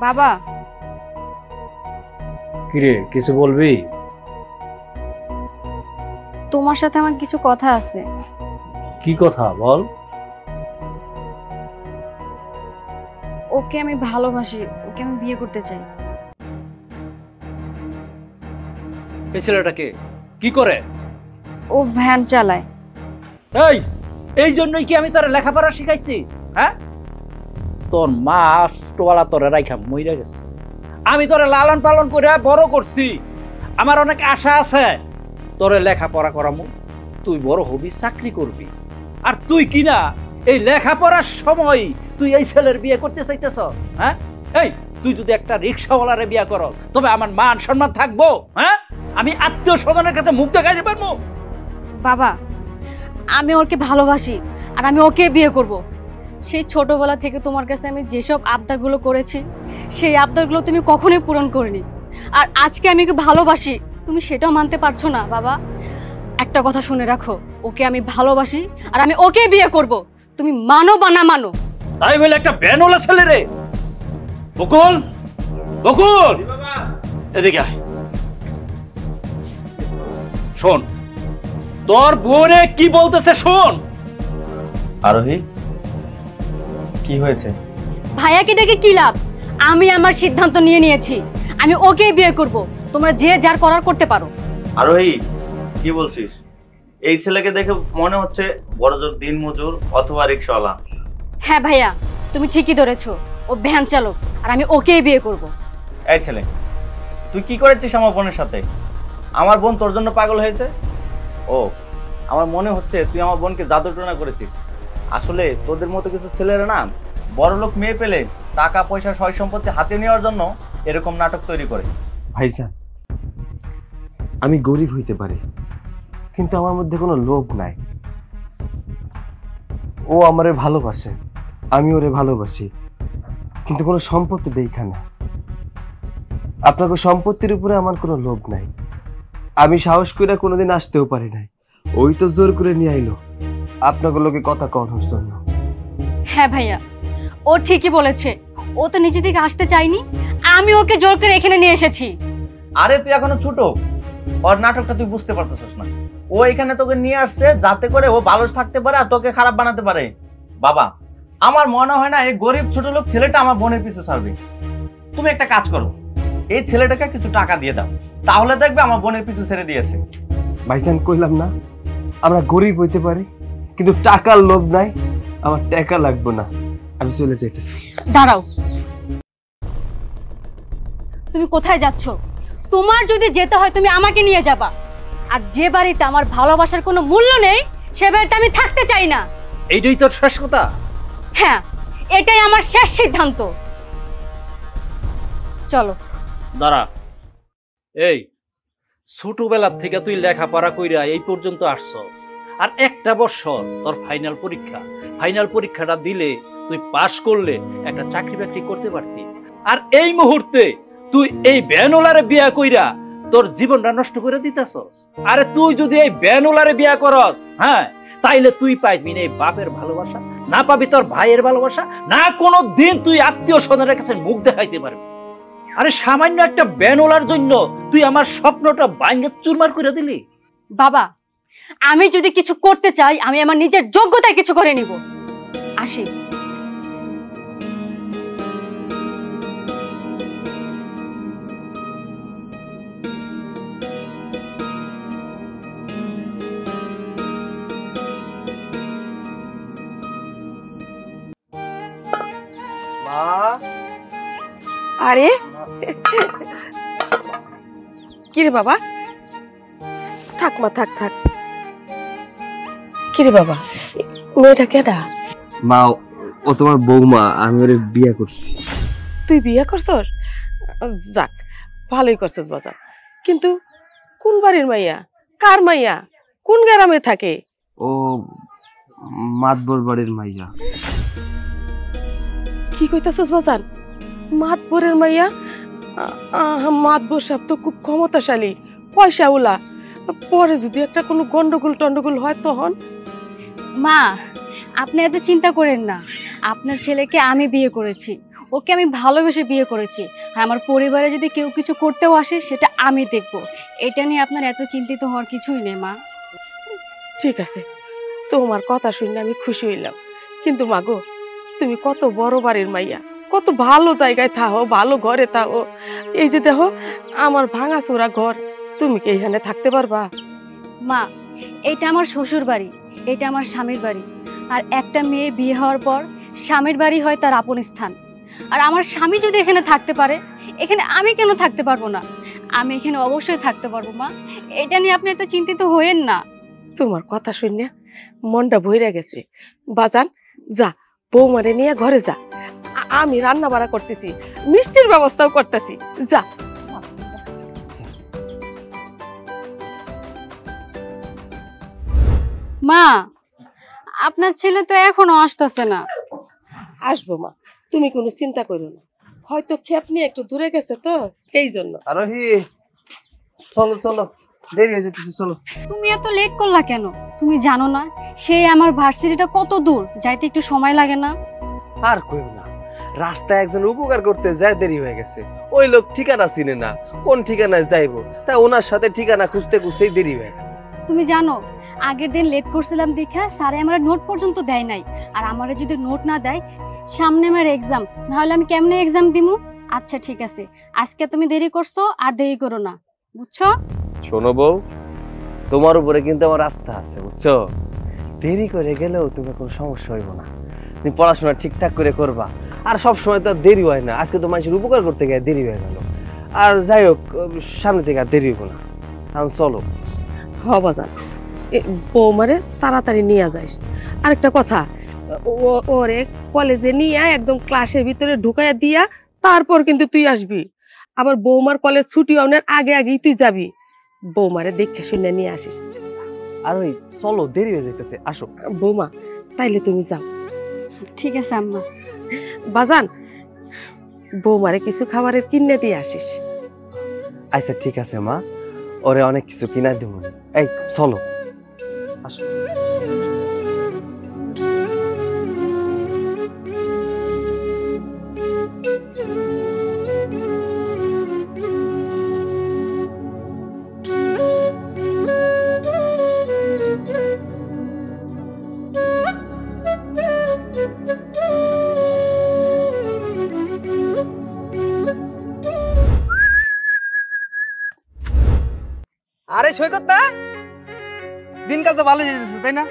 বাবা, কিরে কিছু বলবি? তোমার সাথে আমার কিছু কথা আছে। কি কথা বল। ওকে আমি ভালোবাসি, ওকে আমি বিয়ে করতে চাই। এই ছেলেটাকে কি করে? ও ভ্যান চালায়। এই জন্যই কি আমি তোর লেখাপড়া শিখাইছি? হ্যাঁ, তোর মা টোয়ালা তোরে রাইখা মইরা গেছে, আমি তোরে লালন পালন করে বড় করছি। আমার অনেক আশা আছে তোরে লেখাপড়া করামু, তুই বড় হবি, চাকরি করবি। আর তুই কি না এই লেখাপড়ার সময় তুই এই ছেলের বিয়ে করতে চাইতেছ? হ্যাঁ, এই তুই যদি একটা রিক্সাওয়ালারে বিয়ে করো তবে আমার মান সম্মান থাকবো? হ্যাঁ, আমি আত্মীয় স্বজনের কাছে মুখ দেখাইতে পারবো? বাবা, আমি ওকে ভালোবাসি আর আমি ওকে বিয়ে করব। সেই ছোটবেলা থেকে তোমার কাছে আমি যেসব আবদারগুলো করেছি সেই আবদারগুলো তুমি কখনোই পূরণ করনি। আর আজকে আমি ওকে ভালোবাসি, তুমি সেটাও মানতে পারছো না। বাবা, একটা কথা শুনে রাখো, ওকে আমি ভালোবাসি আর আমি ওকে বিয়ে করব। তুমি মানো বা না মানো। তাই বলে একটা বেনওয়ালা ছেলে রে। বকুল, বকুল, এদিকে আয়। শোন, তোর বোনে কি বলতেছে শোন। আরোহী, কি হয়েছে? ভাইয়াকে ডেকে কি লাভ? আমি আমার সিদ্ধান্ত নিয়ে নিয়েছি, আমি ওকে বিয়ে করব। তোমরা যে যার করার করতে পারো। আরোহী, কি বলছিস? এই ছেলেকে দেখে মনে হচ্ছে বড়জোর দিনমজুর অথবা রিক্সাওয়ালা। হ্যাঁ ভাইয়া, তুমি ঠিকই ধরেছো, ও ভ্যান চালক আর আমি ওকেই বিয়ে করব। এই ছেলে, তুই কি করেছিস আমার বোনের সাথে? আমার বোন তোর জন্য পাগল হয়েছে। ও, আমার মনে হচ্ছে তুই আমার বোনকে জাদুটনা করেছিস। আসলে তোদের মতো কিছু ছেলেরা না বড়লোক মেয়ে পেলে টাকা পয়সা সয় সম্পত্তি হাতে নেওয়ার জন্য এরকম নাটক তৈরি করে। ভাইজান, আমি গরিব হইতে পারি কিন্তু আমার মধ্যে কোনো লোভ নাই। ও আমারে ভালোবাসে, আমি ওরে ভালোবাসি, কিন্তু কোনো সম্পত্তি দেখা না। আপনাকে সম্পত্তির উপরে আমার কোনো লোভ নাই। আমি সাহস করে কোনোদিন আসতেও পারি নাই, ওই তো জোর করে নিয়ে আইলো আপনাকে লোকে কথা কওয়ার জন্য। হ্যাঁ ভাইয়া, ও ঠিকই বলেছে, ও তো নিজে থেকে আসতে চায়নি, আমি ওকে জোর করে এখানে নিয়ে এসেছি। আরে তুই এখনো ছোট, ওর নাটকটা তুই বুঝতে পারতেছিস না। ও এখানে তোকে নিয়ে আসছে যাতে করে ও ভালো থাকতে পারে আর তোকে খারাপ বানাতে পারে। বাবা, আমার মনে হয় না এই গরিব ছোট লোক ছেলেটা আমার বোনের পিছু ছাড়বে। তুমি একটা কাজ করো, এই ছেলেটাকে কিছু টাকা দিয়ে দাও, তাহলে দেখবে আমার বোনের পিছু ছেড়ে দিয়েছে। ভাইজান, কইলাম না আমরা গরিব হইতে পারি কিন্তু টাকার লোভ নাই। আমার টাকা লাগবে না, আমি চলে যাইতেছি। দাঁড়াও, তুমি কোথায় যাচ্ছ? তোমার যদি যেতে হয় তুমি আমাকে নিয়ে যাবা। আর যে বাড়িতে আমার ভালোবাসার কোনো মূল্য নেই সে বাড়িতে আমি থাকতে চাই না। এইটাই তোর শেষ কথা? হ্যাঁ, এটাই আমার শেষ সিদ্ধান্ত। চলো। দাঁড়া, এই ছোটবেলার থেকে তুই লেখাপড়া কইরা এই পর্যন্ত আসছ, আর একটা বছর তোর ফাইনাল পরীক্ষা, ফাইনাল পরীক্ষাটা দিলে তুই পাশ করলে একটা চাকরি বাকরি করতে পারতি। আর এই মুহূর্তে তুই এই ভ্যানওয়ালারে বিয়া কইরা তোর জীবনটা নষ্ট করে দিতেছ। আরে তুই যদি এই ভ্যানওয়ালারে বিয়া করস, হ্যাঁ, তাইলে তুই পাইবি না এই বাপের ভালোবাসা, না পাবি তোর ভাইয়ের ভালোবাসা, না কোনো দিন তুই আত্মীয় স্বজনের কাছে মুখ দেখাইতে পারবি। আরে সামান্য একটা ভ্যানওয়ালার জন্য তুই আমার স্বপ্নটা ভাঙে চুরমার করে দিলি। বাবা, আমি যদি কিছু করতে চাই আমি আমার নিজের যোগ্যতায় কিছু করে নিব। আসি। আরে কিরে বাবা, থাক মা, থাক থাক। কিরে বাবা, মেয়েটা কেডা? মা, ও তোমার বৌমা, আমি ওরে বিয়ে করছি। তুই বিয়ে করছস? যাক, ভালোই করছস বাজার। কিন্তু কোন বাড়ির মাইয়া, কার মাইয়া, কোন গ্রামে থাকে? ও মাতবর বাড়ির মাইয়া। কি কইতাছস বাজার? মাতবরের মাইয়া? মাতবর সাহেব তো খুব ক্ষমতাশালী, পয়সাওয়ালা। পরে যদি একটা কোনো গন্ডগোল টন্ডগোল হয় তখন? মা, আপনি এত চিন্তা করেন না, আপনার ছেলেকে আমি বিয়ে করেছি, ওকে আমি ভালোবেসে বিয়ে করেছি। আর আমার পরিবারে যদি কেউ কিছু করতেও আসে সেটা আমি দেখব। এটা নিয়ে আপনার এত চিন্তিত হওয়ার কিছুই নেই মা। ঠিক আছে, তোমার কথা শুনে আমি খুশি হইলাম, কিন্তু মাগো তুমি কত বড় বাড়ির মাইয়া, কত ভালো জায়গায় থাকো, ভালো ঘরে থাকো। এই যে দেখো আমার ভাঙাচোরা ঘর, তুমি কি এখানে থাকতে পারবা? মা, এটা আমার শ্বশুর বাড়ি, এটা আমার স্বামীর বাড়ি। আর একটা মেয়ে বিয়ে হওয়ার পর স্বামীর বাড়ি হয় তার আপন স্থান। আর আমার স্বামী যদি এখানে থাকতে পারে, এখানে আমি কেন থাকতে পারবো না? আমি এখানে অবশ্যই থাকতে পারবো মা, এটা নিয়ে আপনি এত চিন্তিত হয়েন না। তোমার কথা শুনে মনটা ভইরা গেছে। বাজান, যা বৌমারে নিয়ে ঘরে যা, আমি রান্না বাড়া করতেছি, মিষ্টির ব্যবস্থাও করতেছি, যা। মা, আপনার ছেলে তো এখনো আসতেছে না। আসবো মা, তুমি কোনো চিন্তা করো না, হয়তো ক্ষেপ নিয়ে একটু দূরে গেছে তো এই জন্য। আরোহী, চলো চলো, দেরি হয়ে যেতেছে, চলো। তুমি এত লেট করলা কেন? তুমি জানো না সে আমার ভার্সিটিটা কত দূর, যাইতে একটু সময় লাগে না? আর কইও না, রাস্তায় একজন উপকার করতে যায় দেরি হয়ে গেছে। ওই লোক ঠিকানা চিনে না, কোন ঠিকানায় যাইবো, তাই ওনার সাথে ঠিকানা খুঁজতে খুঁজতেই দেরি হয়ে গেল। তুমি জানো আগের দিন লেট করছিলাম দেখা স্যারে আমার নোট পর্যন্ত দেয় নাই। আর আমারে যদি নোট না দেয়, সামনে আমার এক্সাম, নাহলে আমি কেমনে এক্সাম দিমু? আচ্ছা ঠিক আছে, আজকে তুমি দেরি করছো, আর দেরি করো না, বুঝছো? শোনো বউ, তোমার উপরে কিন্তু আমার আস্থা আছে, বুঝছো? দেরি করে গেলেও তোমার কোনো সমস্যা হইব না, তুমি পড়াশোনা ঠিকঠাক করে করবা। আর সব সময় তো আর দেরি হয় না, আজকে তো মানুষের উপকার করতে গিয়ে দেরি হয়ে গেল। আর যাই হোক, সামনে থেকে আর দেরি হইব না, এখন চলো। হবা যান, বৌমারে তাড়াতাড়ি নিয়ে যাইস। আরেকটা কথা, ওরে কলেজে নিয়ে একদম ক্লাসের ভিতরে ঢুকাইয়া দিয়া তারপর কিন্তু তুই আসবি। আবার বৌমার কলেজ ছুটি হওয়ার আগে আগেই তুই যাবি। বৌমারে দেখে শুনে নিয়ে আসিস। আর ওই চলো, দেরি হয়ে যেতেছে, আসো। বৌমা, তাইলে তুমি যাও। ঠিক আছে আম্মা। বাজান, বৌমারে কিছু খাবারের কিনে দিয়ে আসিস। আচ্ছা ঠিক আছে মা, ওরে অনেক কিছু কিনা দিব। এই চলো, আসো। আরে সৈকত দা, দিনকাল তো ভালো যেতেছে তাই না?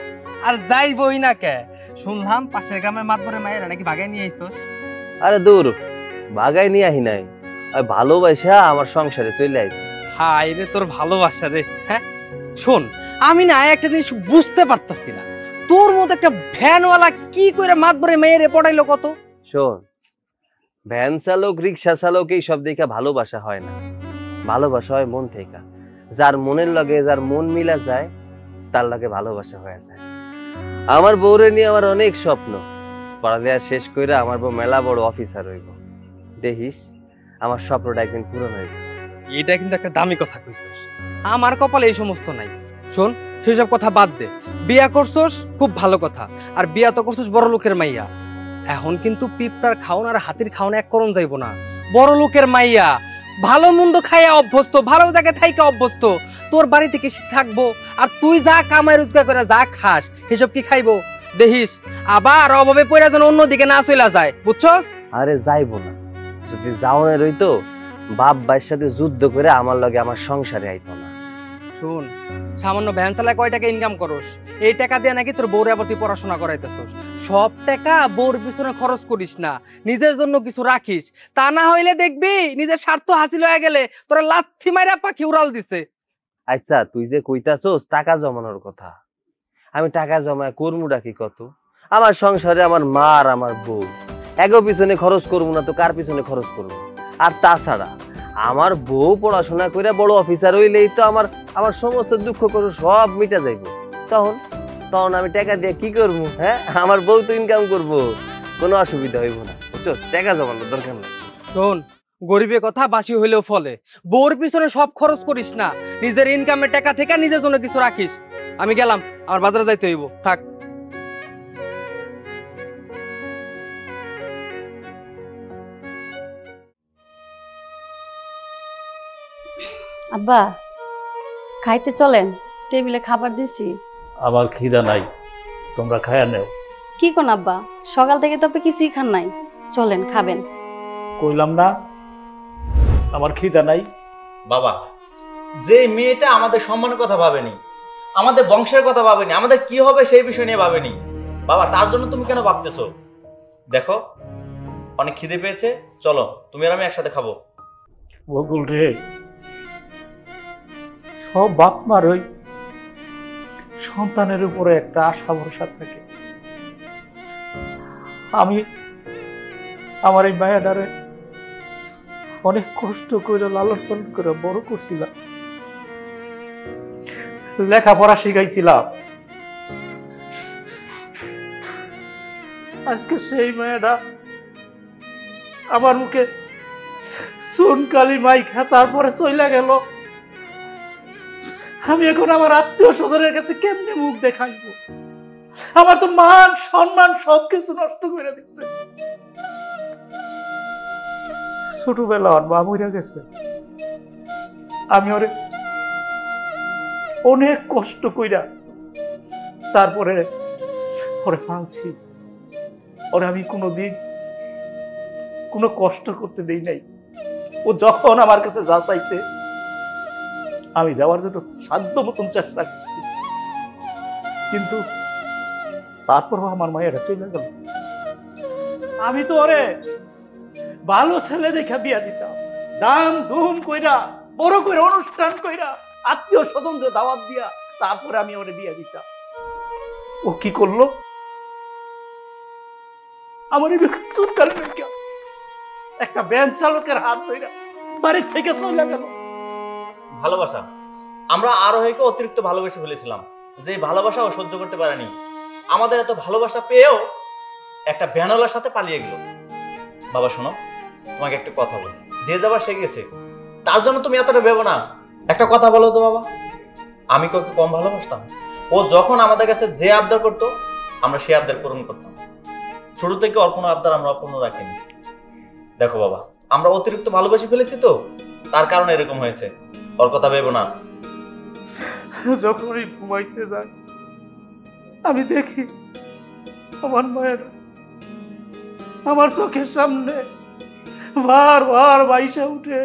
আর যাইবই না কে? শুনলাম পাশের গ্রামের মাতবরের মায়েরা নাকি বাগায় নিয়ে আইছস। আরে দূর, বাগাই নিয়ে আহি নাই, ওই ভালোবাসা আমার সংসারে চলে আইছে। হাই রে তোর ভালোবাসা রে। হ্যাঁ শোন, আমি না একটা জিনিস বুঝতে পারতাছি না, তোর মতো একটা ভ্যানওয়ালা কি করে মাতবরের মেয়েরে পড়াইলো কত? শোন, ভ্যান চালক, রিক্সা চালক এই সব দেখে ভালোবাসা হয় না, ভালোবাসা হয় মন থেকে। যার মনের লগে যার মন মিলা যায়, তার লগে ভালোবাসা হয়ে যায়। আমার বউরে নিয়ে আমার অনেক স্বপ্ন, পড়ালেখা শেষ করে আমার বউ মেলা বড় অফিসার হইব। দেখিস আমার স্বপ্নটা একদিন পূরণ হইব। এটা কিন্তু একটা দামি কথা কইছস, আমার কপালে এই সমস্ত নাই। শোন, সেসব কথা বাদ দে, বিয়া করছস খুব ভালো কথা, আর বিয়া তো করছস বড় লোকের মাইয়া। এখন কিন্তু পিঁপড়ার খাওন আর হাতির খাওন এক করণ যাইব না। বড় লোকের মাইয়া, ভালো মন্দ খাইয়া অভ্যস্ত, ভালো জায়গায় থাইকা অভ্যস্ত। তোর বাড়িতে কি থাকবো, আর তুই যা কামাই রোজগার করে যা খাস সেসব কি খাইবো? দেখিস আবার অভাবে পড়া যেন অন্যদিকে না চলে যায়, বুঝছস? আরে যাইবো না, যদি যাওয়ার হইতো বাপ ভাইয়ের সাথে যুদ্ধ করে আমার লগে আমার সংসারে আইতো না। শোন, সামান্য ভ্যান চালায় কয় টাকা ইনকাম করস, এই টাকা দিয়ে নাকি তোর বউরে আবার তুই পড়াশোনা করাইতেছস। সব টাকা বউর পিছনে খরচ করিস না, নিজের জন্য কিছু রাখিস। তা না হইলে দেখবি নিজের স্বার্থ হাসিল হয়ে গেলে তোরা লাথি মাইরা পাখি উড়াল দিছে। আচ্ছা তুই যে কইতাছস টাকা জমানোর কথা, আমি টাকা জমায় করমুটা কি কত? আমার সংসারে আমার মা আর আমার বউ, এগো পিছনে খরচ করবো না তো কার পিছনে খরচ করবো? আর তাছাড়া আমার বউ পড়াশোনা করে বড় অফিসার হইলেই তো আমার আমার সমস্ত দুঃখ করে সব মিটা যাইব। তখন তখন আমি টাকা দিয়ে কি করবো? হ্যাঁ, আমার বউ তো ইনকাম করবো, কোনো অসুবিধা হইব না, বুঝছো? টাকা জমানোর দরকার নেই। শোন, গরিবের কথা বাসি হইলেও ফলে, বউর পিছনে সব খরচ করিস না, নিজের ইনকামের টাকা থেকে নিজের জন্য কিছু রাখিস। আমি গেলাম, আমার বাজারে যাইতে হইব, থাক। আব্বা খাইতে চলেন, টেবিলে খাবার দিছি। আমার খিদা নাই, তোমরা খায়া নেও। কি কোন আব্বা, সকাল থেকে তো আপনি কিছুই খান নাই, চলেন খাবেন। কইলাম না আমার খিদা নাই। বাবা, যে মেয়েটা আমাদের সম্মানের কথা ভাবেনি, আমাদের বংশের কথা ভাবেনি, আমাদের কি হবে সেই বিষয় নিয়ে ভাবেনি, বাবা তার জন্য তুমি কেন ভাবতেছো? দেখো অনেক খিদে পেয়েছে, চলো তুমি আর আমি একসাথে খাবো। বকুল রে, সব বাপ মার ওই সন্তানের উপরে একটা আশা ভরসা থাকে। আমি আমার এই মায়াডারে অনেক কষ্ট করে লালন পালন করে বড় করছিলাম, লেখাপড়া শিখাইছিলাম। আজকে সেই মায়াটা আমার মুখে সুনকালি মাইখা তারপরে চইলা গেল। আমি এখন আমার আত্মীয় স্বজনের কাছে কেমনে মুখ দেখাইবো? আমার তো মান সম্মান সবকিছু নষ্ট করে দিচ্ছে। ছোটবেলা ওর মা মরে গেছে, আমি ওরে অনেক কষ্ট কইরা তারপরে ওরে পালছি। ওরে আমি কোনোদিন কোনো কষ্ট করতে দেই নাই। ও যখন আমার কাছে যা চাইছে আমি দেওয়ার জন্য সাধ্য মতন চেষ্টা করছি, কিন্তু তারপরও আমার মায়েরা চলে গেল। আমি তো ওরে ভালো ছেলে দেখে বিয়া দিতাম, দাম ধুম কইরা বড় করে অনুষ্ঠান কইরা আত্মীয় স্বজনকে দাওয়াত দিয়া তারপরে আমি ওরে বিয়া দিতাম। ও কি করলো? আমার চুলকালে একটা ভ্যান চালকের হাত ধইরা বাড়ির থেকে চলে গেল। ভালোবাসা, আমরা আরোহীকে অতিরিক্ত ভালোবেসে ফেলেছিলাম, যে ভালোবাসা ও সহ্য করতে পারেনি। আমাদের এত ভালোবাসা পেয়েও একটা ভ্যানওয়ালার সাথে পালিয়ে গেল। বাবা শোনো, তোমাকে একটা কথা বলি, যে যাবার সে গেছে, তার জন্য তুমি এতটা ভেবো না। একটা কথা বলো তো বাবা, আমি কাউকে কম ভালোবাসতাম? ও যখন আমাদের কাছে যে আবদার করতো আমরা সে আবদার পূরণ করতাম। ছোট থেকে ওর কোনো আবদার আমরা অপূর্ণ রাখিনি। দেখো বাবা, আমরা অতিরিক্ত ভালোবেসে ফেলেছি তো, তার কারণে এরকম হয়েছে। ওর কথা ভেবো না। যখনই ঘুমাইতে যাই আমি দেখি আমার মায়ের আমার চোখের সামনে বারবার বাইসা উঠে।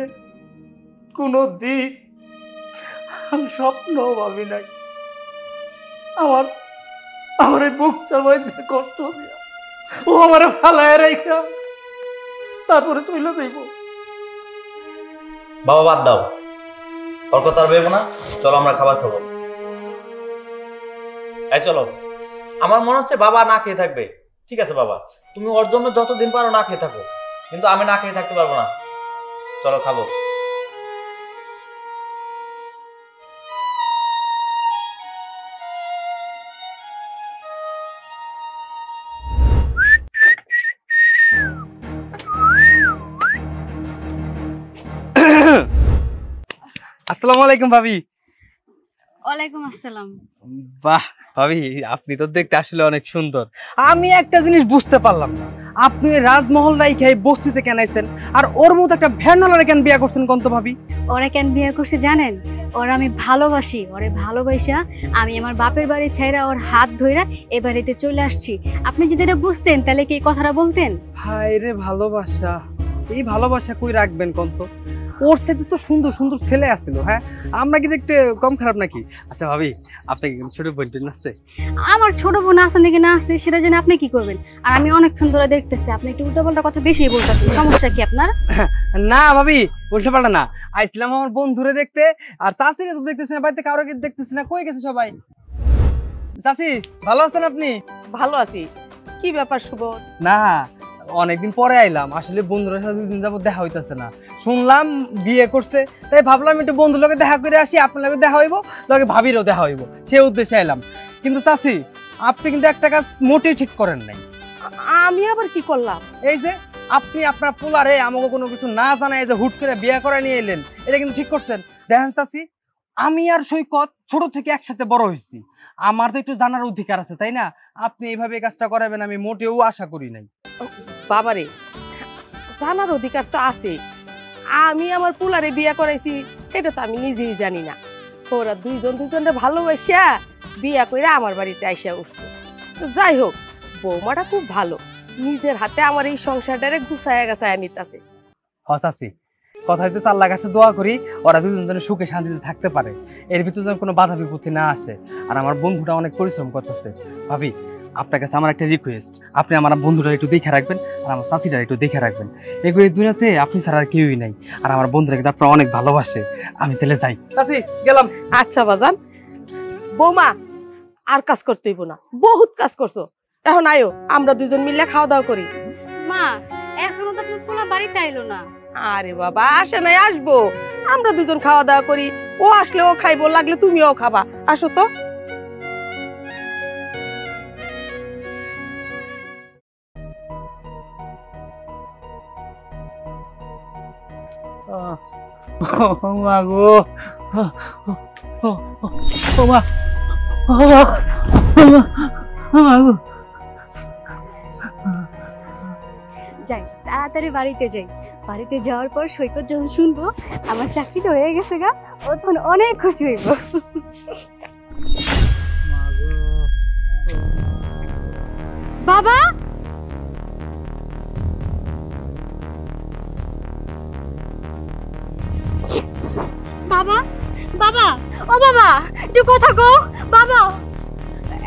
কোনো দিন আমি স্বপ্ন ভাবি নাই আমার এই বুকটার মধ্যে কষ্ট দিয়া ও আমার ফালায় রেখা তারপরে চলে যাইব। বাবা বাদ দাও, ওর কথা আর ভেবো না, চলো আমরা খাবার খাবো। এই চলো, আমার মনে হচ্ছে বাবা না খেয়ে থাকবে। ঠিক আছে বাবা, তুমি ওর জন্য যতদিন পারো না খেয়ে থাকো, কিন্তু আমি না খেয়ে থাকতে পারবো না। চলো খাবো। আসসালামু আলাইকুম ভাবি। ওয়ালাইকুম আসসালাম। বাহ ভাবি, আপনি তো দেখতে আসলে অনেক সুন্দর। আমি একটা জিনিস বুঝতে পারলাম না, আপনি রাজমহল রাইখে বস্তিতে কেন আইছেন, আর ওর মতো একটা ভ্যানওয়ালারে কেন বিয়ে করছেন কোন তো ভাবি? ওরা কেন বিয়ে করছে জানেন? ওরা আমি ভালোবাসি, ওরে ভালোবাসা আমি আমার বাপের বাড়ি ছেড়ে ওর হাত ধইরা এ বাড়িতে চলে আসছি। আপনি যদি এটা বুঝতেন তাহলে কি এই কথাটা বলতেন? হায় রে ভালোবাসা, এই ভালোবাসা কই রাখবেন কোন তো? ওর সাথে তো সুন্দর সুন্দর ছেলে আছিল। হ্যাঁ, আমরা কি দেখতে কম খারাপ নাকি? আচ্ছা ভাবি, আপনাকে ছোট বোন আছে? আমার ছোট বোন আছে নাকি না আছে সেটা জেনে আপনি কি করবেন? আর আমি অনেকক্ষণ ধরে দেখতেছি আপনি একটু উল্টাপাল্টা কথা বেশি বলতেছেন, সমস্যা কি আপনার? না ভাবি, উল্টাপাল্টা না, আইছিলাম আমার বন্ধুরে দেখতে। আর চাষিরে তো দেখতেছি না, বাড়িতে কারোকে দেখতেছি না, কই গেছে সবাই? চাষি ভালো আছেন আপনি? ভালো আছি। কি ব্যাপার শুভ? না, অনেকদিন পরে আইলাম, আসলে বন্ধুদের সাথে দুদিন যাবত দেখা হইতাছে না। শুনলাম বিয়ে করছে, তাই ভাবলাম একটু বন্ধুর লগে দেখা করে আসি, আপনার লগে দেখা হইব, লগে ভাবিরও দেখা হইব, সে উদ্দেশ্যে আইলাম। কিন্তু চাচি, আপনি কিন্তু একটা কাজ মোটেই ঠিক করেন নাই। আমি আবার কি করলাম? এই যে আপনি আপনার পোলারে আমাকে কোনো কিছু না জানাই যে হুট করে বিয়ে করে নিয়ে এলেন, এটা কিন্তু ঠিক করছেন। দেখেন চাচি, আমি আর সৈকত ছোট থেকে একসাথে বড় হয়েছি, আমার তো একটু জানার অধিকার আছে, তাই না? আপনি এইভাবে এই কাজটা করাবেন আমি মোটেও আশা করি নাই। বাবারে, জানার অধিকার তো আছে, আমি আমার পোলারে বিয়ে করাইছি এটা তো আমি নিজেই জানি না। ওরা দুইজনরে ভালোবাসিয়া বিয়া করে আমার বাড়িতে আইসা উঠছে। তো যাই হোক, বৌমাটা খুব ভালো, নিজের হাতে আমার এই সংসারটারে গুছায়া গাছায়া নিতেছে। হসাসি কথা হইতে আল্লাহর কাছে দোয়া করি ওরা দুজন যেন সুখে শান্তিতে থাকতে পারে, এর ভিতরে যেন কোনো বাধা বিপত্তি না আসে। আর আমার বন্ধুটা অনেক পরিশ্রম করতেছে। ভাবি, আপনার কাছে আমার একটা রিকোয়েস্ট, আপনি আমার বন্ধুটা একটু দেখে রাখবেন আর আমার চাচিটা একটু দেখে রাখবেন। এগুলো এই দুনিয়াতে আপনি ছাড়া আর কেউই নাই। আর আমার বন্ধুরা কিন্তু আপনার অনেক ভালোবাসে। আমি তাহলে যাই। চাচি গেলাম। আচ্ছা বাজান। বৌমা, আর কাজ করতে হইব না, বহুত কাজ করছো। এখন আয়ো আমরা দুজন মিলে খাওয়া দাওয়া করি। মা, এখনো তো আপনার পোলা বাড়িতে আইলো না। আরে বাবা, আসে নাই, আসবো। আমরা দুজন খাওয়া দাওয়া করি, ও আসলে ও খাইবো, লাগলে তুমিও খাবা। আসো তো। মাগো মা, মাগো। যাই, তাড়াতাড়ি বাড়িতে যাই। বাড়িতে যাওয়ার পর সৈকত যখন শুনবো আমার চাকরিটা হয়ে গেছে গা, ও তখন অনেক খুশি হইব। বাবা, বাবা, বাবা, ও বাবা, একটু কথা কও। বাবা,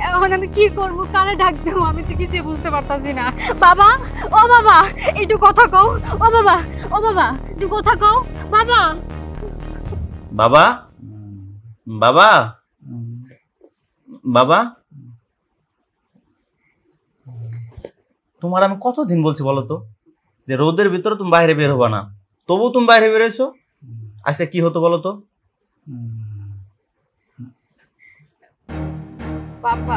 এখন আমি কি করবো, কারে ডাক দেবো, আমি তো কিছু বুঝতে পারতাছি না। বাবা, ও বাবা, একটু কথা কও। ও বাবা, ও বাবা, একটু কথা কও। বাবা, বাবা, বাবা, বাবা, তোমার আমি কতদিন বলছি বলো তো যে রোদের ভিতরে তুমি বাইরে বের হবা না, তবু তুমি বাইরে বেরোইছো। আচ্ছা কি হতো বলো তো? বাবা,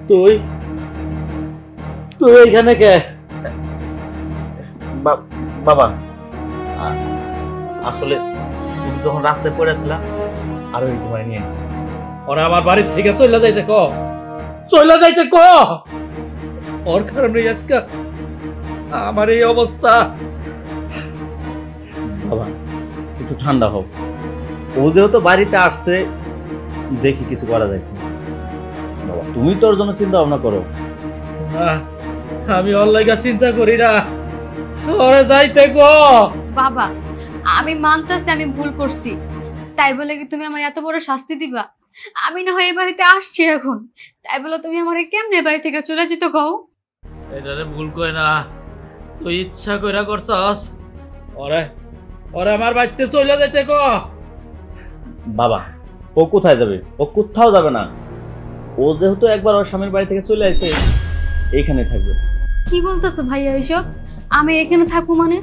তুই তুই এখানে কে? বাবা, আসলে তুমি যখন রাস্তায় পড়েছিলা আর ওই তোমার নিয়ে এসেছি। ওরা আমার বাড়ির থেকে চলে যাইতে ক, চলে যাইতে ক। ওর কারণে আজকে আমার এই অবস্থা। বাবা একটু ঠান্ডা হোক, ও যেহেতু বাড়িতে আসছে, দেখি কিছু করা যায় কি। বাবা তুমি তোর জন্য চিন্তা ভাবনা করো। আমি ওর লাগা চিন্তা করি না, ওরা যাইতে ক। বাবা, আমি মানতেছি আমি ভুল করছি, তাই বলে কি তুমি আমার এত বড় শাস্তি দিবা? আমি না হয় এই বাড়িতে আসছি এখন, তাই বলে তুমি আমার কেমনে বাড়ি থেকে চলে যেতে কও? এটারে ভুল কই না, তুই ইচ্ছা কইরা করছস। ওরে ওরে আমার বাড়িতে চলে যাইতে ক। বাবা ও কোথায় যাবে? ও কোথাও যাবে না। ও যেহেতু একবার ওর স্বামীর বাড়ি থেকে চলে আসছে, এইখানে থাকবে। কি বলতেছো ভাইয়া এইসব? আমি এখানে থাকবো মানে?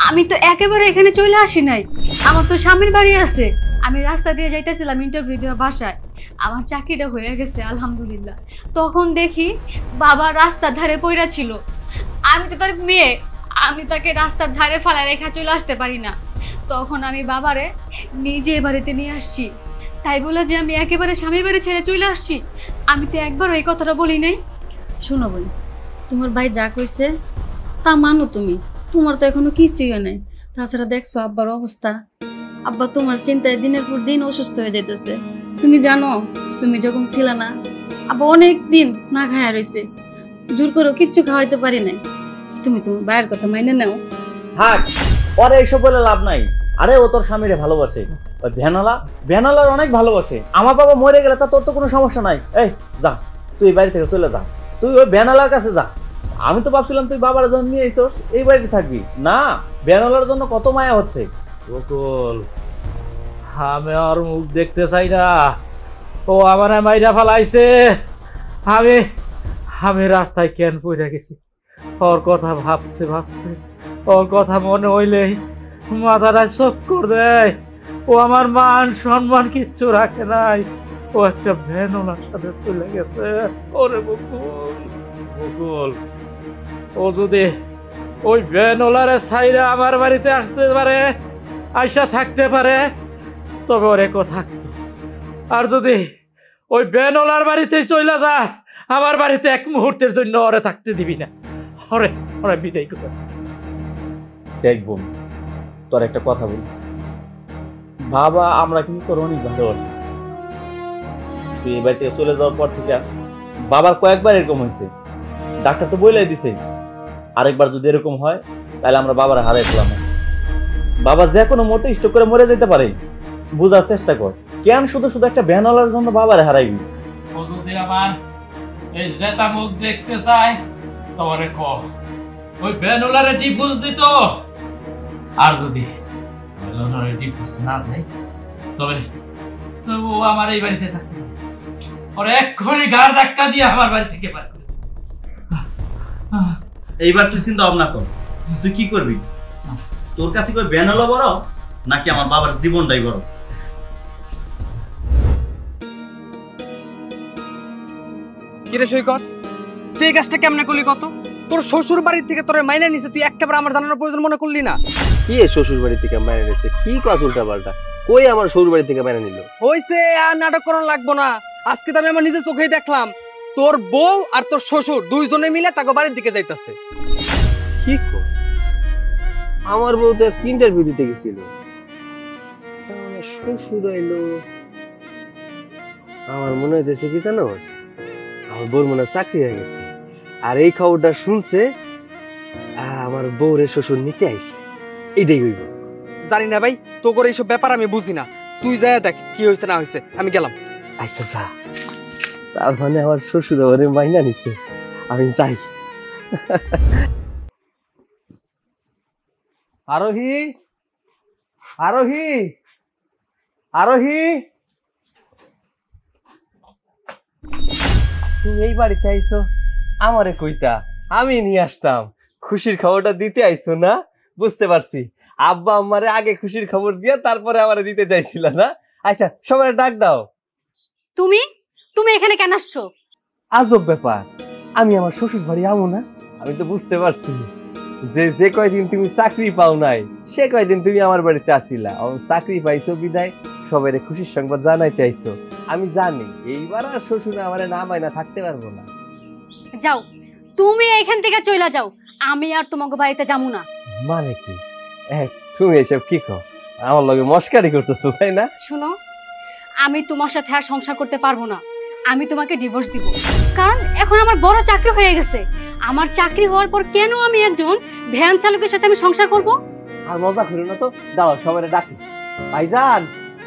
আমি তো একেবারে এখানে চলে আসি নাই, আমার তো স্বামীর বাড়ি আছে। আমি রাস্তা দিয়ে যাইতেছিলাম ইন্টারভিউ দেওয়া বাসায়, আমার চাকরিটা হয়ে গেছে আলহামদুলিল্লাহ। তখন দেখি বাবা রাস্তার ধারে পইরা ছিল। আমি তো তার মেয়ে, আমি তাকে রাস্তার ধারে ফালায় রেখা চলে আসতে পারি না। তখন আমি বাবারে নিজে বাড়িতে নিয়ে আসছি, তাই বলে যে আমি একেবারে স্বামীর বাড়ি ছেড়ে চলে আসছি, আমি তো একবারও এই কথাটা বলি নাই। শোনো বলি, তোমার ভাই যা কইছে তা মানো তুমি, তোমার তো এখনো কিছুই হয় নাই। তাছাড়া দেখছো আব্বার অবস্থা, আব্বা তোমার চিন্তায় দিনের পর দিন অসুস্থ হয়ে যাইতেছে। তুমি জানো, তুমি যখন ছিল না আব্বা অনেক দিন না খায়া রয়েছে, জোর করেও কিচ্ছু খাওয়াইতে পারি নাই। তুমি তোমার ভাইয়ের কথা মাইনে নাও। থাক, ওরে এইসব বলে লাভ নাই। আরে ও তোর স্বামীরে ভালোবাসে, ওই ভ্যানালার অনেক ভালোবাসে। আমার বাবা মরে গেলে তা তোর তো কোনো সমস্যা নাই। এই যা, তুই এই বাড়ি থেকে চলে যা, তুই ওই ভ্যানালার কাছে যা। আমি তো ভাবছিলাম তুই বাবার জন্য নিয়ে এসোস, এই বাড়িতে থাকবি না। ভ্যানালার জন্য কত মায়া হচ্ছে। বকুল, আমি আর মুখ দেখতে চাই না। ও আমার মাইরা ফালাইছে। আমি আমি রাস্তায় কেন পড়ে গেছি, ওর কথা ভাবতে ভাবতে, ওর কথা মনে হইলেই মাথাটা চক্কর দেয়। ও আমার মান সম্মান কিচ্ছু রাখে নাই, ও একটা ভ্যানওয়ালার সাথে চলে গেছে। ওরে বকুল, বকুল, ও যদি ওই ভ্যানওয়ালারে ছাইরা আমার বাড়িতে আসতে পারে, আইসা থাকতে পারে, তবে ওরে থাকতো। আর যদি ওই ভ্যানওয়ালার বাড়িতে চলে যায়, আমার বাড়িতে এক মুহূর্তের জন্য ওরে থাকতে দিবি না। ওরে ওরে বিদায় করে দেখবো তোর একটা কথা বলি, বাবা আমরা কিন্তু তোর অনেক ভালোবাসি। তুই এই বাড়ি থেকে চলে যাওয়ার পর থেকে বাবার কয়েকবার এরকম হয়েছে, ডাক্তার তো বলেই দিছে আরেকবার যদি এরকম হয় তাহলে আমরা বাবার হারাই ফেলাম। বাবা যে কোনো মুহূর্তে স্ট্রোক করে মরে যেতে পারে, বোঝার চেষ্টা কর। কেন শুধু শুধু একটা ভ্যানওয়ালার জন্য বাবারে হারাইবি? ও যদি আমার এই জেতা মুখ দেখতে চায় তোমারে ক ওই ভ্যানওয়ালারে ডিভোর্স দিত, আর যদি ভ্যানওয়ালারে ডিভোর্স না দেয় তবে ও আমার এই বাড়িতে থাকতে ওর এক্ষুনি গাড় ধাক্কা দিয়ে আমার বাড়ি থেকে বার করে দেবে। এইবার তুই চিন্তা ভাবনা কর, তুই কি করবি? তোর কাছে কই ভ্যানওয়ালা বড় নাকি আমার বাবার জীবনটাই বড়? কিরে সৈকত, তুই এই কাজটা কেমনে করলি? কত তোর শ্বশুর বাড়ির থেকে তোর মাইনে নিছে, তুই একটাবার আমার জানানোর প্রয়োজন মনে করলি না? কি শ্বশুর বাড়ি থেকে মাইনে নিচ্ছে? কি কাজ উল্টা পাল্টা? কই আমার শ্বশুর বাড়ি থেকে মাইনে নিল? হইছে, আর নাটক করানো লাগবো না। আজকে তো আমি আমার নিজের চোখেই দেখলাম তোর বউ আর তোর শ্বশুর দুইজনে মিলে তাকে বাড়ির দিকে যাইতাছে। কি কর? আমার বউ তো ইন্টারভিউ দিতে গেছিল, শ্বশুর আইলো। আমার মনে হইতেছে কি জানো, আমার বউর মনে হয় চাকরি হয়ে গেছে, আর এই খবরটা শুনছে আমার বউরে শ্বশুর নিতে আইছে। এইটাই হইব। জানি না ভাই, তো করে এইসব ব্যাপার আমি বুঝি না। তুই যায় দেখ কি হয়েছে না হয়েছে, আমি গেলাম। আচ্ছা যা। তার মানে আমার শ্বশুর ওরে মাইনা নিছে, আমি যাই। আরোহী, আরোহী, আরোহী, তুমি এই বাড়িতে আইছো? আমারে কইতা, আমি নিয়ে আসতাম। খুশির খবরটা দিতে আইছো না? বুঝতে পারছি, আব্বা আমারে আগে খুশির খবর দিয়া তারপরে আমারে দিতে চাইছিল না? আচ্ছা সবাই ডাক দাও। তুমি তুমি এখানে কেন আসছো? আজব ব্যাপার, আমি আমার শ্বশুর বাড়ি আমো না? আমি তো বুঝতে পারছি যে কয়দিন তুমি চাকরি পাও নাই সে কয়দিন তুমি আমার বাড়িতে আসিলা, চাকরি পাইছো বিদায় সবাই খুশির সংবাদ জানাইতে আইছো। আমি জানি এইবার আর শ্বশুর আমার না মাইনা থাকতে পারবো না। যাও, তুমি এখান থেকে চলে যাও, আমি আর তোমাকে বাড়িতে যাবো না। মানে কি? তুমি এসব কি কও? আমার লগে মস্কারি করতেছো তাই না? শুনো, আমি তোমার সাথে আর সংসার করতে পারবো না। আমি তোমাকে ডিভোর্স দিব, কারণ এখন আমার বড় চাকরি হয়ে গেছে। আমার চাকরি হওয়ার পর কেন আমি একজন ভ্যান চালকের সাথে আমি সংসার করব? আর মজা করো না তো, দাও সবাই ডাকি। ভাইজান,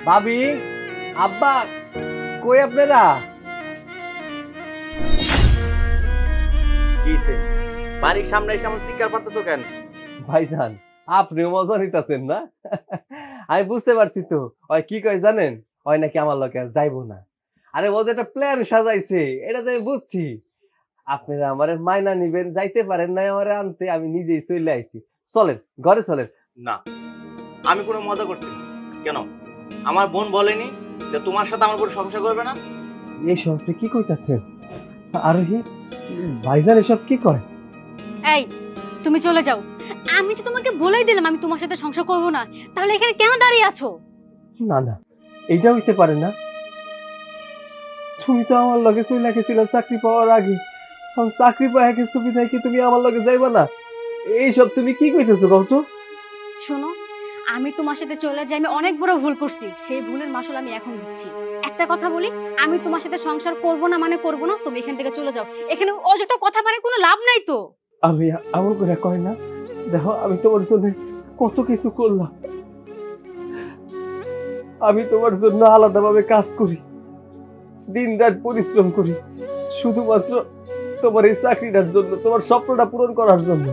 ভাবি, আব্বা, কই আপনারা? বাড়ির সামনে এসে আমার চিৎকার পারতেছো কেন? ভাইজান, আপনিও মজা নিতেছেন না? আমি বুঝতে পারছি তো, ওই কি কয় জানেন, ওই নাকি আমার লোকে আর যাইবো না। আরে ও যে একটা প্ল্যান সাজাইছে এটা তো আমি বুঝছি। আপনারা আমার মাইনা নিবেন, যাইতে পারেন না আমার আনতে, আমি নিজেই চলে আইছি। চলেন ঘরে চলেন। না, আমি কোনো মজা করছি না। কেন? আমার বোন বলেনি যে তোমার সাথে আমার কোনো সংসার করবে না? এই সব কি কইতাছেন? আরোহী, ভাইজান এসব কি কয়? এই, তুমি চলে যাও। আমি তো তোমাকে বলেই দিলাম আমি তোমার সাথে সংসার করব না, তাহলে এখানে কেন দাঁড়িয়ে আছো? না না, এইটা হইতে পারে না। তুমি তো আমার লগে চলে গেছিলে চাকরি পাওয়ার আগে, চাকরি পাওয়া গেছো বিধায় কি তুমি আমার লগে যাইবা না? এইসব তুমি কি কইতেছো কত? শোনো, আমি তোমার সাথে চলে যাই, আমি অনেক বড় ভুল করছি, সেই ভুলের মাসুল আমি এখন দিচ্ছি। একটা কথা বলি, আমি তোমার সাথে সংসার করব না মানে করব না, তুমি এখান থেকে চলে যাও। এখানে অযথা কথা মানে কোনো লাভ নাই তো। আমি এমন করে কয় না, দেখো আমি তোমার জন্য কত কিছু করলাম। আমি তোমার জন্য আলাদাভাবে কাজ করি, দিন রাত পরিশ্রম করি, শুধুমাত্র তোমার এই চাকরিটার জন্য, তোমার স্বপ্নটা পূরণ করার জন্য।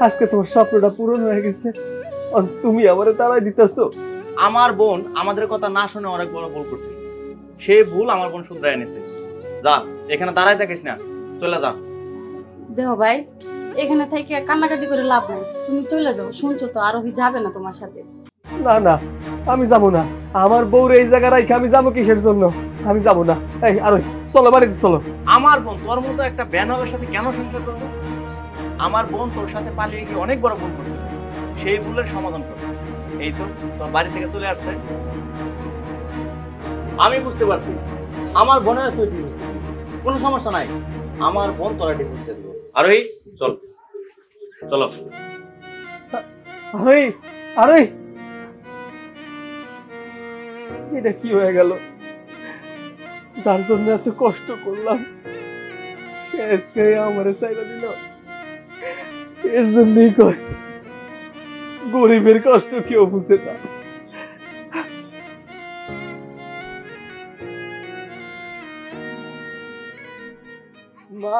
আজকে তোমার স্বপ্নটা পূরণ হয়ে গেছে, আর তুমি আমারে তাড়াই দিতেছো। আমার বোন আমাদের কথা না শুনে অনেক বড় ভুল করছে, সেই ভুল আমার বোন শুধরাই এনেছে। যা, এখানে দাঁড়াই থাকিস না, চলে যা। দেহ ভাই, এখানে থেকে কান্নাকাটি করে লাভ নাই, তুমি চলে যাও। শুনছো তো, আরোহী যাবে না তোমার সাথে। না না, আমি যাবো না। আমার বউরে এই জায়গায় রাখি আমি যাবো কিসের জন্য? আমি যাবো না। এই আরোহী, চলো বাড়িতে চলো। আমার বোন তোর মতো একটা ব্যানওয়ালার সাথে কেন সংসার করবো? আমার বোন তোর সাথে পালিয়ে গিয়ে অনেক বড় ভুল করছে, সেই ভুলের সমাধান করছে। এই তো তোর বাড়ি থেকে চলে আসছে। আমি বুঝতে পারছি, আমার বোনের তুই বুঝতে কোনো সমস্যা নাই। আমার বোন তোরা ডিভোর্স দিয়ে দেবো। আর ওই চল, চলো। আরোহী, আরে এটা কি হয়ে গেল? যার জন্য এত কষ্ট করলাম শেষ খেয়ে আমার চাইনা দিল। এর জন্যই কয় গরিবের কষ্ট কেউ বুঝে না। মা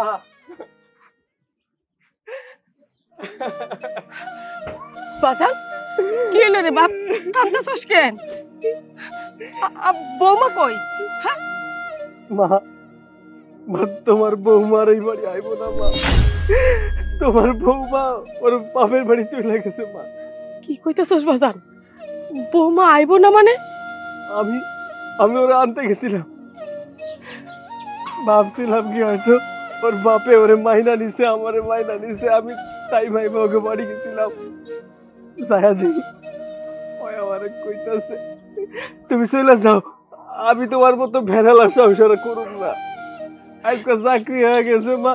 বাজান কি হলো রে বাপ, কান্দাছস কেন? বৌমা কই? মা মা তোমার বৌমার এই বাড়ি আইব না মা। তোমার বৌমা ওর বাপের বাড়ি চলে গেছে মা। কি কইতেছস বাজান? বৌমা আইব না মানে? আমি আমি ওরা আনতে গেছিলাম, ভাবছিলাম কি হয়তো ওর বাপে ওরে মাইনা নিছে, আমারে মাইনা নিছে, আমি তাই ভাইবা ওকে বাড়ি গেছিলাম। যায়া দেখি ওই আমারে কইতাছে তুমি চলে যাও, আমি তোমার মতো ভেড়ালা সংসার করুম না। আজকে চাকরি হয়ে গেছে মা,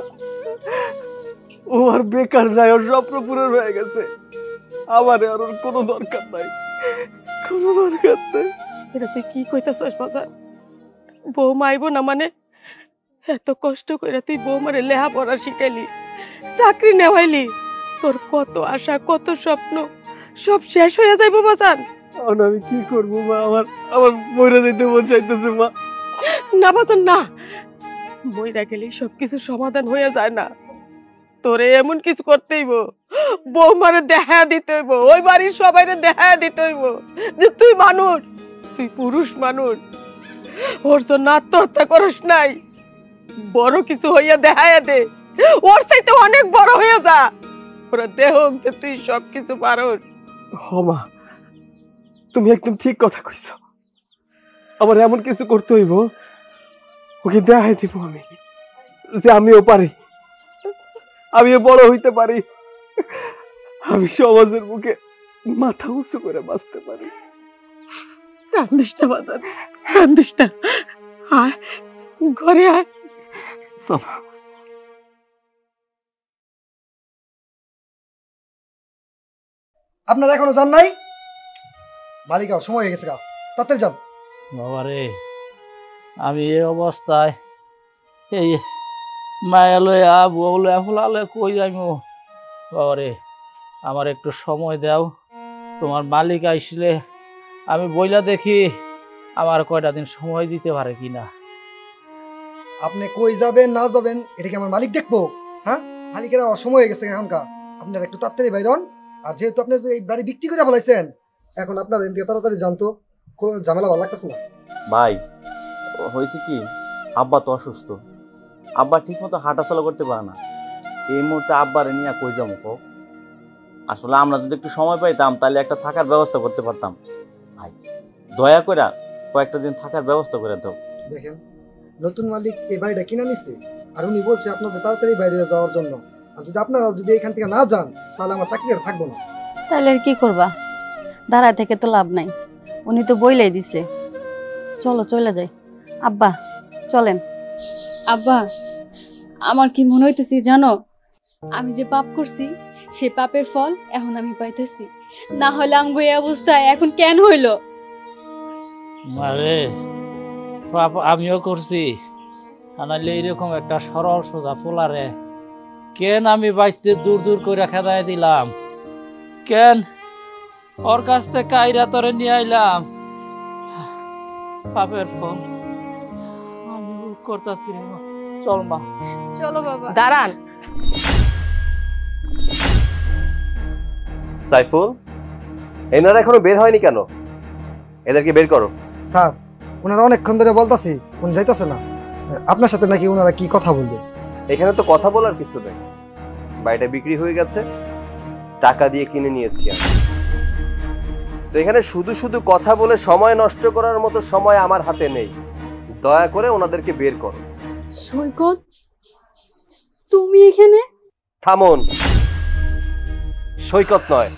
ও আর বেকার নাই, ওর স্বপ্ন পূরণ হয়ে গেছে। আমার আর ওর কোনো দরকার নাই, কোনো দরকার নাই। এটা তুই কি কইতেছস বাজান? বৌমা আইব না মানে? এত কষ্ট করে তুই বৌমারে লেখাপড়া শিখাইলি, চাকরি নেওয়াইলি, তোর কত আশা কত স্বপ্ন সব শেষ হয়ে যাইব বাজান। এখন আমি কি করবো মা? আমার আমার মরে যেতে মন চাইতেছে মা। না বাজান না, মইরা গেলেই সবকিছু সমাধান হয়ে যায় না। তোরে এমন কিছু করতে হইব, বৌমারে দেখা দিতে হইব, ওই বাড়ির সবাইরে দেখা দিতে হইব যে তুই মানুষ, তুই পুরুষ মানুষ। ওর জন্য আত্মহত্যা করিস নাই, বড় কিছু হইয়া দেখাইয়া দে, ওর চাইতে অনেক বড় হয়ে যা। ওরা দেহ যে তুই সবকিছু পারস। মা তুমি একদম ঠিক কথা কইছো, আমার এমন কিছু করতে হইব ওকে দেখাই দিব আমি যে আমিও পারি, আমিও বড় হইতে পারি, আমি সমাজের মুখে মাথা উঁচু করে বাঁচতে পারি। কান্দিস না বাজান, কান্দিস না, আয় ঘরে আয়। চলো। আপনারা এখনো যান নাই? মালিক সময় হয়ে গেছে, গা তাড়াতাড়ি যান। বাবারে আমি এই অবস্থায় এই মায়া লয়া বউ লয়া ফুলালে কই যাইমু? বাবারে আমার একটু সময় দাও, তোমার মালিক আইসলে আমি বইলা দেখি আমার কয়টা দিন সময় দিতে পারে কিনা। আপনি কই যাবেন না যাবেন এটা কি আমার মালিক দেখবো? হ্যাঁ, মালিকের অসময় হয়ে গেছে এখনকার, আপনারা একটু তাড়াতাড়ি বাইরন। আর যেহেতু আপনি এই বাড়ি বিক্রি করে ফেলাইছেন, এখন আপনার এদিকে তাড়াতাড়ি জানতো, ঝামেলা ভালো লাগতেছে না। ভাই হয়েছে কি, আব্বা তো অসুস্থ, আব্বা ঠিক মতো হাঁটাচলা করতে পারে না। এই মুহূর্তে আব্বারে নিয়ে কই যাবো কো? আসলে আমরা যদি একটু সময় পাইতাম তাহলে একটা থাকার ব্যবস্থা করতে পারতাম। ভাই দয়া করে কয়েকটা দিন থাকার ব্যবস্থা করে দাও। দেখেন, নতুন মালিক এই বাড়িটা কিনে নিছে, আর উনি বলছে আপনাদের তাড়াতাড়ি বাইরে যাওয়ার জন্য। আর যদি আপনারা যদি এখান থেকে না যান তাহলে আমার চাকরি আর থাকবো না। তাহলে আর কি করবা? দাঁড়ায় থেকে তো লাভ নাই, উনি তো বইলাই দিছে। চলো চলে যাই। আব্বা চলেন। আব্বা আমার কি মনে হইতেছি জানো, আমি যে পাপ করছি সে পাপের ফল এখন আমি পাইতেছি। না হলে আমগো এই অবস্থায় এখন কেন হইলো? মারে পাপ আমিও করছি, আনাইলে এইরকম একটা সরল সোজা পোলারে কেন আমি বাইতে দূর দূর করে খেদাই দিলাম? কেন ওর কাছ থেকে কাইরা তরে নিয়ে আইলাম? পাপের ফল আমি ভোগ করতেছি। চল মা, চলো বাবা। দাঁড়ান, সাইফুল, এনারা এখনো বের হয়নি কেন? এদেরকে বের করো। স্যার, ওনারা অনেকক্ষণ ধরে বলতাছি, উনি যাইতাছে না। আপনার সাথে নাকি ওনারা কি কথা বলবে? এখানে তো কথা বলার কিছু নেই, বাড়িটা বিক্রি হয়ে গেছে, টাকা দিয়ে কিনে নিয়েছি আমি। তো এখানে শুধু শুধু কথা বলে সময় নষ্ট করার মতো সময় আমার হাতে নেই। দয়া করে ওনাদেরকে বের করো। সৈকত তুমি এখানে? থামুন, সৈকত নয়,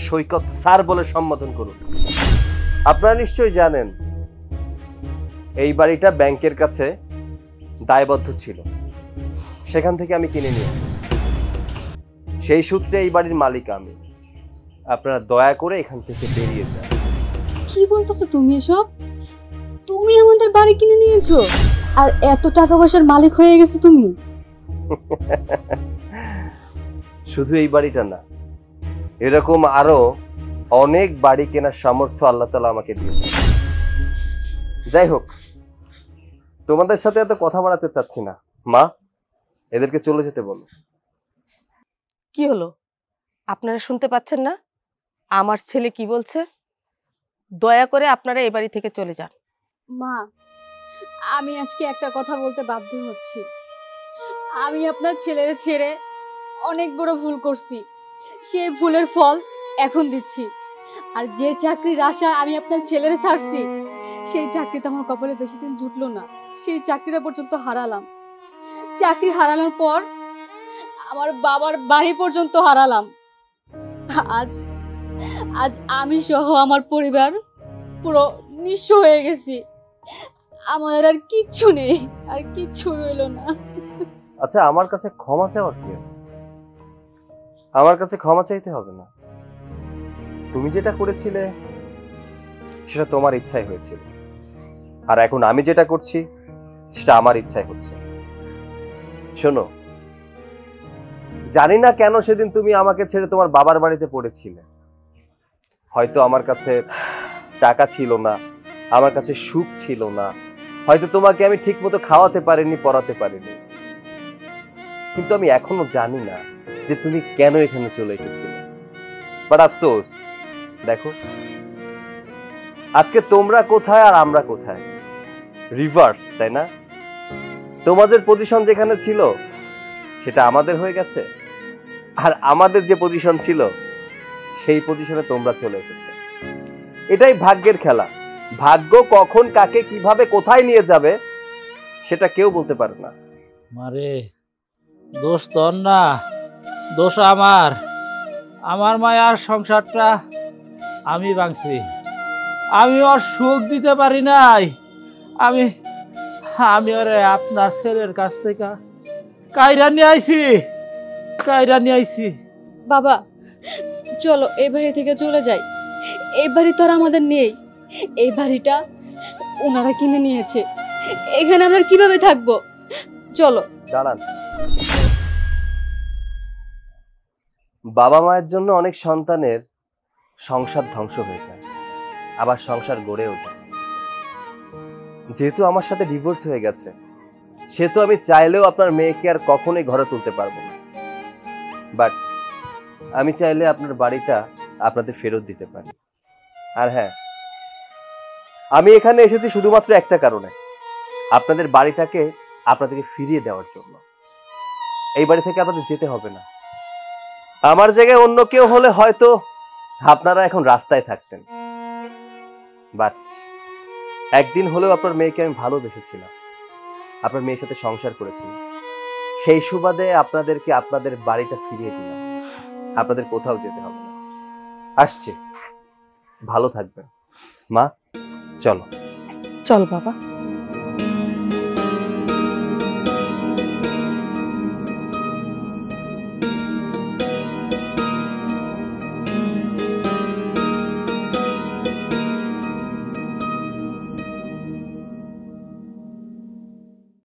সৈকত স্যার বলে সম্বোধন করুন। আপনারা নিশ্চয়ই জানেন এই বাড়িটা ব্যাংকের কাছে দায়বদ্ধ ছিল, সেখান থেকে আমি কিনে নিয়েছি। সেই সূত্রে এই বাড়ির মালিক আমি। আপনারা দয়া করে এখান থেকে বেরিয়ে যান। কি বলতেছো তুমি এসব? তুমি আমাদের বাড়ি কিনে নিয়েছো আর এত টাকা পয়সার মালিক হয়ে গেছো তুমি? শুধু এই বাড়িটা না, এরকম আরো অনেক বাড়ি কেনার সামর্থ্য আল্লাহ তাআলা আমাকে দিয়েছে। যাই হোক, তোমাদের সাথে এত কথা বাড়াতে চাচ্ছি না। মা, এদেরকে চলে যেতে বলো। কি হলো, আপনারা শুনতে পাচ্ছেন না আমার ছেলে কি বলছে? দয়া করে আপনারা এই বাড়ি থেকে চলে যান। মা, আমি আজকে একটা কথা বলতে বাধ্য হচ্ছি। আমি আপনার ছেলের ছেড়ে অনেক বড় ভুল করছি, সেই ভুলের ফল এখন দিচ্ছি। আর যে চাকরির আশা আমি আপনার ছেলের ছাড়ছি, সেই চাকরিতে আমার কপালে বেশি দিন জুটলো না, সেই চাকরিটা পর্যন্ত হারালাম। চাকরি হারানোর পর আমার বাবার বাড়ি পর্যন্ত হারালাম। আজ আজ আমি সহ আমার পরিবার পুরো নিঃস্ব হয়ে গেছি। আমাদের আর কিচ্ছু নেই, আর কিচ্ছু রইলো না। আচ্ছা, আমার কাছে ক্ষমা চাওয়ার কি আছে? আমার কাছে ক্ষমা চাইতে হবে না। তুমি যেটা করেছিলে সেটা তোমার ইচ্ছায় হয়েছিল, আর এখন আমি যেটা করছি সেটা আমার ইচ্ছায় হচ্ছে। শোনো, জানি না কেন সেদিন তুমি আমাকে ছেড়ে তোমার বাবার বাড়িতে পড়েছিলে। হয়তো আমার কাছে টাকা ছিল না, আমার কাছে সুখ ছিল না, হয়তো তোমাকে আমি ঠিক মতো খাওয়াতে পারিনি, পড়াতে পারিনি। কিন্তু আমি এখনো জানি না যে তুমি কেন এখানে চলে এসেছিলে। বাট আফসোস, দেখো আজকে তোমরা কোথায় আর আমরা কোথায়, রিভার্স, তাই না? তোমাদের পজিশন যেখানে ছিল সেটা আমাদের হয়ে গেছে, আর আমাদের যে পজিশন ছিল সেই পজিশনে তোমরা চলে এসেছো। এটাই ভাগ্যের খেলা। ভাগ্য কখন কাকে কিভাবে কোথায় নিয়ে যাবে সেটা কেউ বলতে পারে না। মারে, দোষ তোর না, দোষ আমার। আমার মায়ার সংসারটা আমি ভাঙছি, আমি ওর সুখ দিতে পারি নাই। আমি আমি ওরে আপনার ছেলের কাছ থেকে কাইরা নিয়ে আইছি। বাবা, চলো এই বাড়ি থেকে চলে যাই। এই বাড়ি তো আর আমাদের নেই, এই বাড়িটা ওনারা কিনে নিয়েছে। এখানে আমরা কিভাবে থাকবো? চলো। দাঁড়ান, বাবা মায়ের জন্য অনেক সন্তানের সংসার ধ্বংস হয়ে যায়, আবার সংসার গড়েও যায়। যেহেতু আমার সাথে ডিভোর্স হয়ে গেছে, সেহেতু আমি চাইলেও আপনার মেয়েকে আর কখনোই ঘরে তুলতে পারবো না। বাট আমি চাইলে আপনার বাড়িটা আপনাদের ফেরত দিতে পারি। আর হ্যাঁ, আমি এখানে এসেছি শুধুমাত্র একটা কারণে, আপনাদের বাড়িটাকে আপনাদেরকে ফিরিয়ে দেওয়ার জন্য। এই বাড়ি থেকে আপনাদের যেতে হবে না। আমার জায়গায় অন্য কেউ হলে হয়তো আপনারা এখন রাস্তায় থাকতেন, বাট একদিন হলেও আপনার মেয়েকে আমি ভালোবেসেছিলাম, আপনার মেয়ের সাথে সংসার করেছিলাম। সেই সুবাদে আপনাদেরকে আপনাদের বাড়িটা ফিরিয়ে দিলাম। আপনাদের কোথাও যেতে হবে না। আসছে, ভালো থাকবেন। মা, চলো। চল বাবা।